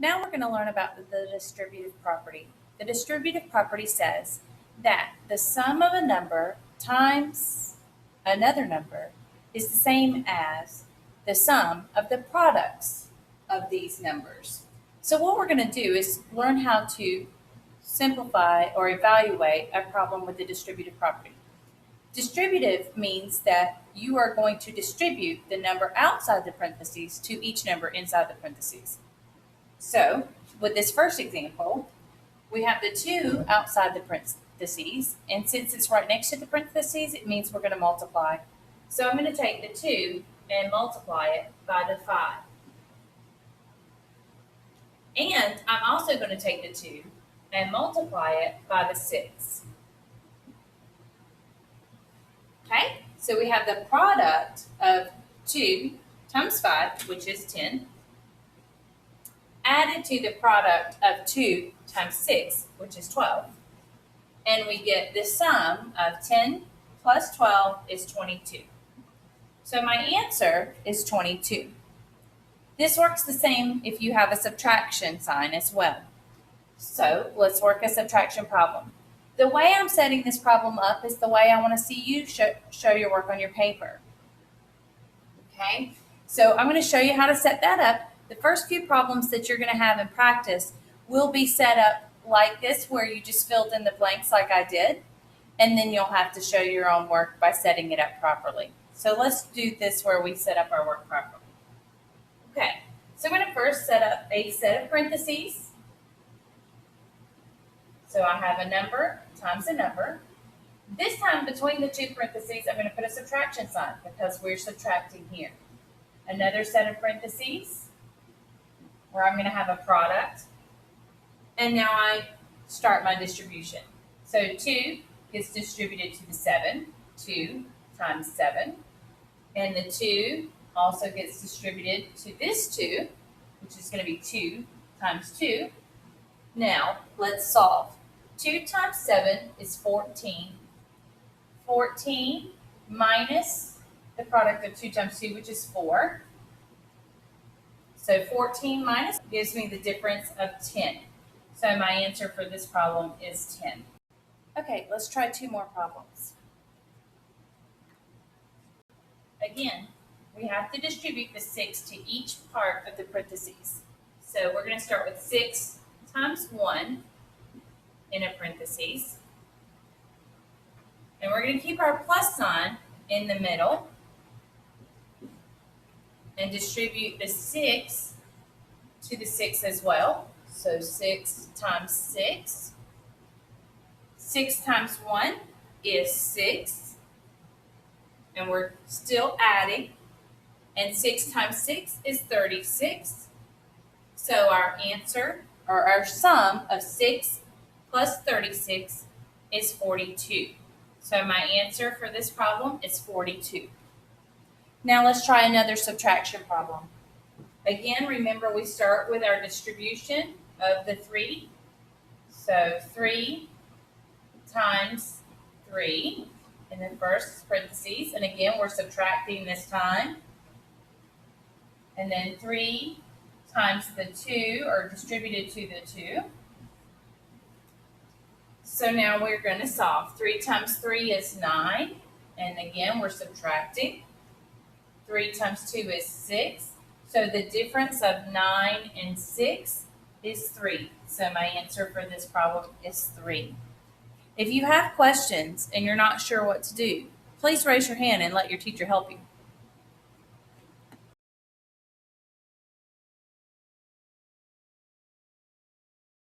Now we're going to learn about the distributive property. The distributive property says that the sum of a number times another number is the same as the sum of the products of these numbers. So what we're going to do is learn how to simplify or evaluate a problem with the distributive property. Distributive means that you are going to distribute the number outside the parentheses to each number inside the parentheses. So, with this first example, we have the 2 outside the parentheses, and since it's right next to the parentheses, it means we're going to multiply. So I'm going to take the 2 and multiply it by the 5. And I'm also going to take the 2 and multiply it by the 6. Okay, so we have the product of 2 times 5, which is 10, added to the product of 2 times 6, which is 12. And we get the sum of 10 plus 12 is 22. So my answer is 22. This works the same if you have a subtraction sign as well. So let's work a subtraction problem. The way I'm setting this problem up is the way I want to see you show your work on your paper. Okay, so I'm going to show you how to set that up. The first few problems that you're going to have in practice will be set up like this, where you just filled in the blanks like I did, and then you'll have to show your own work by setting it up properly. So let's do this where we set up our work properly. Okay, so I'm going to first set up a set of parentheses. So I have a number times a number. This time between the two parentheses, I'm going to put a subtraction sign because we're subtracting here. Another set of parentheses where I'm going to have a product. And now I start my distribution. So 2 gets distributed to the 7, 2 times 7. And the 2 also gets distributed to this 2, which is going to be 2 times 2. Now, let's solve. 2 times 7 is 14. 14 minus the product of 2 times 2, which is 4. So 14 minus gives me the difference of 10. So my answer for this problem is 10. Okay, let's try 2 more problems. Again, we have to distribute the 6 to each part of the parentheses. So we're going to start with 6 times 1 in a parentheses. And we're going to keep our plus sign in the middle and distribute the 6 to the 6 as well. So 6 times 6. 6 times 1 is 6. And we're still adding. And 6 times 6 is 36. So our answer, or our sum of 6 plus 36 is 42. So my answer for this problem is 42. Now let's try another subtraction problem. Again, remember we start with our distribution of the 3. So 3 times 3 in the first parentheses. And again, we're subtracting this time. And then 3 times the 2, or distributed to the 2. So now we're going to solve. 3 times 3 is 9. And again, we're subtracting. 3 times 2 is 6. So the difference of 9 and 6 is 3. So my answer for this problem is 3. If you have questions and you're not sure what to do, please raise your hand and let your teacher help you.